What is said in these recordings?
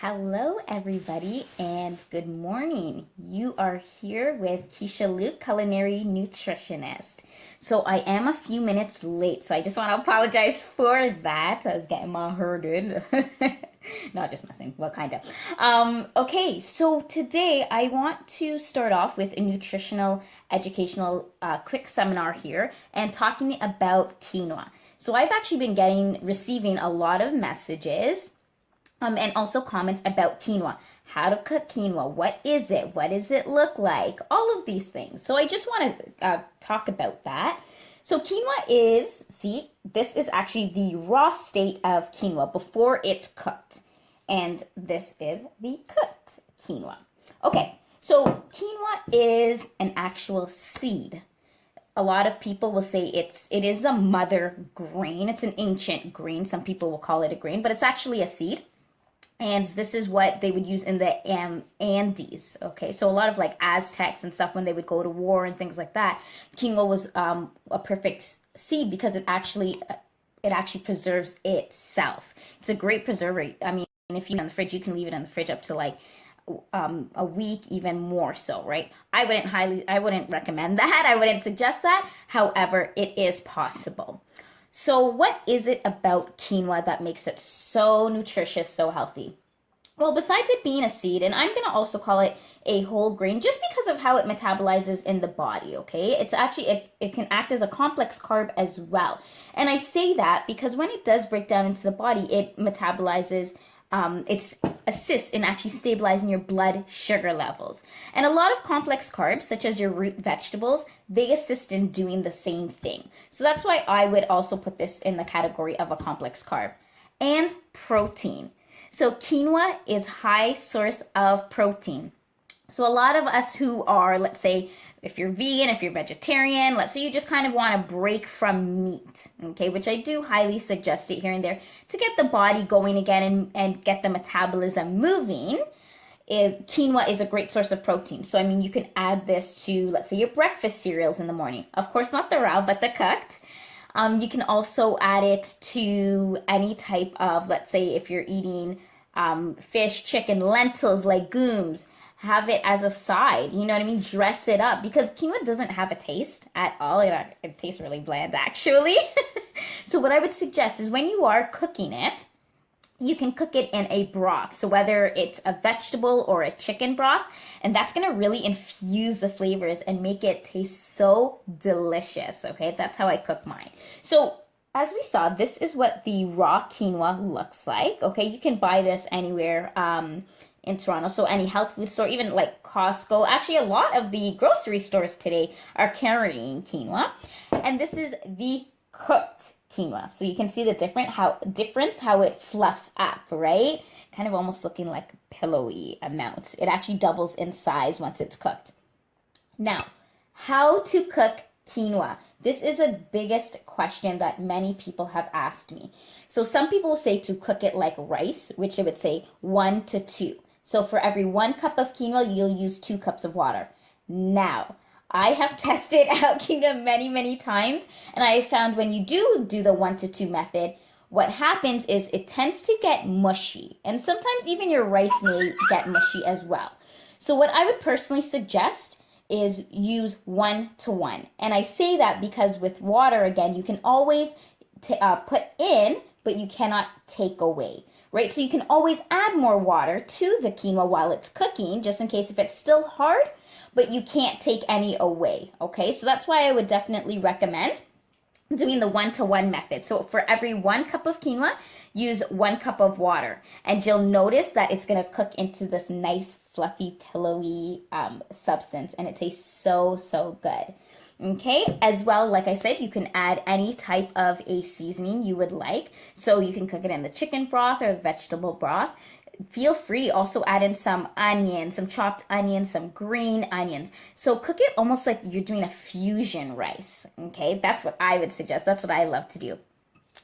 Hello, everybody, and good morning. You are here with Keisha Luke, culinary nutritionist. So I am a few minutes late, so I just want to apologize for that. I was getting my herded. No, just messing. Well, kind of. Okay, so today I want to start off with a nutritional educational quick seminar here and talking about quinoa. So I've actually been receiving a lot of messages and also comments about quinoa. How to cook quinoa. What is it? What does it look like? All of these things. So I just want to talk about that. So quinoa is, see, this is actually the raw state of quinoa before it's cooked. And this is the cooked quinoa. Okay, so quinoa is an actual seed. A lot of people will say it is the mother grain. It's an ancient grain. Some people will call it a grain, but it's actually a seed. And this is what they would use in the Andes, okay? So a lot of like Aztecs and stuff, when they would go to war and things like that, quinoa was a perfect seed because it actually preserves itself. It's a great preserver. I mean, if you in the fridge, you can leave it in the fridge up to like a week, even more so, right? I wouldn't recommend that. I wouldn't suggest that. However, it is possible. So what is it about quinoa that makes it so nutritious, so healthy? Well, besides it being a seed, and I'm going to also call it a whole grain just because of how it metabolizes in the body, okay? It's actually, it can act as a complex carb as well. And I say that because when it does break down into the body, it metabolizes, it assists in actually stabilizing your blood sugar levels. And a lot of complex carbs, such as your root vegetables, they assist in doing the same thing. So that's why I would also put this in the category of a complex carb. And protein. So quinoa is high source of protein. So a lot of us who are, let's say, if you're vegan, if you're vegetarian, let's say you just kind of want to break from meat, okay, which I do highly suggest it here and there to get the body going again and get the metabolism moving. Quinoa is a great source of protein. So, I mean, you can add this to, let's say, your breakfast cereals in the morning. Of course, not the raw, but the cooked. You can also add it to any type of, let's say, if you're eating fish, chicken, lentils, legumes, have it as a side, you know what I mean? Dress it up because quinoa doesn't have a taste at all. It tastes really bland, actually. So what I would suggest is when you are cooking it, you can cook it in a broth. So whether it's a vegetable or a chicken broth, and that's going to really infuse the flavors and make it taste so delicious, okay? That's how I cook mine. So as we saw, this is what the raw quinoa looks like, okay? You can buy this anywhere in Toronto, so any health food store, even like Costco. Actually, a lot of the grocery stores today are carrying quinoa. And this is the cooked quinoa. So you can see the difference how it fluffs up, right? Kind of almost looking like pillowy amounts. It actually doubles in size once it's cooked. Now, how to cook quinoa? This is the biggest question that many people have asked me. So some people say to cook it like rice, which it would say 1 to 2. So for every 1 cup of quinoa, you'll use 2 cups of water. Now, I have tested out quinoa many, many times, and I have found when you do the 1 to 2 method, what happens is it tends to get mushy, and sometimes even your rice may get mushy as well. So what I would personally suggest is use 1 to 1. And I say that because with water, again, you can always put in, but you cannot take away, right? So you can always add more water to the quinoa while it's cooking, just in case if it's still hard, but you can't take any away, okay? So that's why I would definitely recommend doing the 1 to 1 method. So for every 1 cup of quinoa, use 1 cup of water. And you'll notice that it's gonna cook into this nice, fluffy, pillowy substance, and it tastes so, so good. Okay, as well, like I said, you can add any type of a seasoning you would like. So you can cook it in the chicken broth or vegetable broth. Feel free also add in some onions, some chopped onions, some green onions. So cook it almost like you're doing a fusion rice. Okay, that's what I would suggest. That's what I love to do.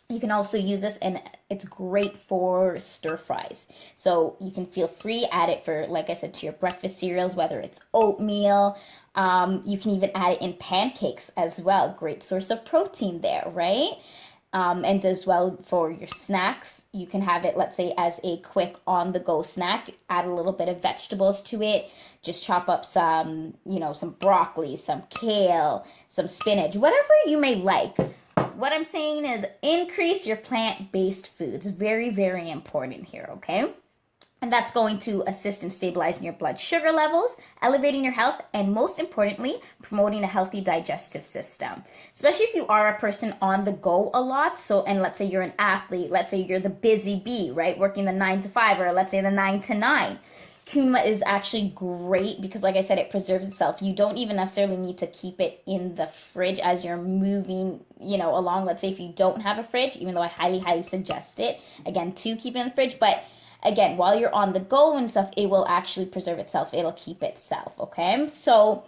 You can also use this, and it's great for stir fries. So you can feel free, add it for, like I said, to your breakfast cereals, whether it's oatmeal. You can even add it in pancakes as well. Great source of protein there, right? And as well for your snacks, you can have it, let's say, as a quick on-the-go snack. Add a little bit of vegetables to it. Just chop up some, some broccoli, some kale, some spinach, whatever you may like. What I'm saying is increase your plant-based foods. Very, very important here, okay? And that's going to assist in stabilizing your blood sugar levels, elevating your health, and most importantly, promoting a healthy digestive system. Especially if you are a person on the go a lot. So, and let's say you're an athlete, let's say you're the busy bee, right? Working the 9 to 5, or let's say the 9 to 9. Quinoa is actually great because, like I said, it preserves itself. You don't even necessarily need to keep it in the fridge as you're moving, along. Let's say if you don't have a fridge, even though I highly, highly suggest it, again, to keep it in the fridge. But again, while you're on the go and stuff, it will actually preserve itself. It'll keep itself, okay? So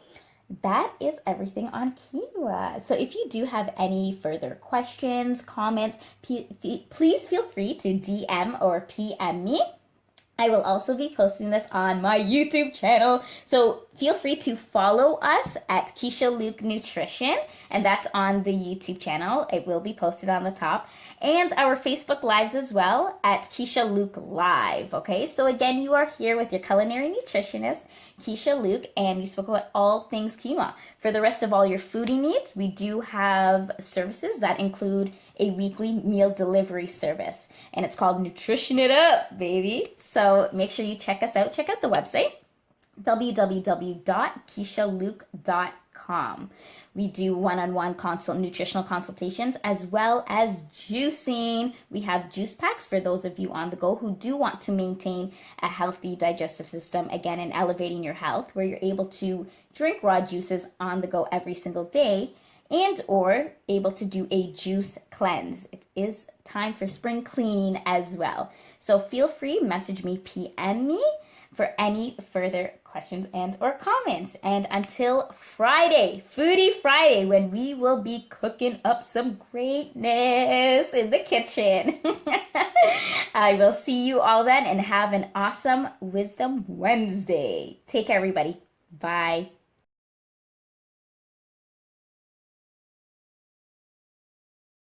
that is everything on quinoa. So if you do have any further questions, comments, please feel free to DM or PM me. I will also be posting this on my YouTube channel. So feel free to follow us at Keisha Luke Nutrition, and that's on the YouTube channel. It will be posted on the top. And our Facebook Lives as well at Keisha Luke Live. Okay, so again, you are here with your culinary nutritionist, Keisha Luke, and we spoke about all things quinoa. For the rest of all your foodie needs, we do have services that include a weekly meal delivery service, and it's called Nutrition It Up, baby. So make sure you check us out. Check out the website, www.keishaluke.com. We do one-on-one nutritional consultations as well as juicing. We have juice packs for those of you on the go who do want to maintain a healthy digestive system, again, and elevating your health, where you're able to drink raw juices on the go every single day, and or able to do a juice cleanse. It is time for spring cleaning as well. So feel free, message me, PM me for any further questions and or comments. And until Friday, Foodie Friday, when we will be cooking up some greatness in the kitchen. I will see you all then, and have an awesome Wisdom Wednesday. Take care, everybody. Bye.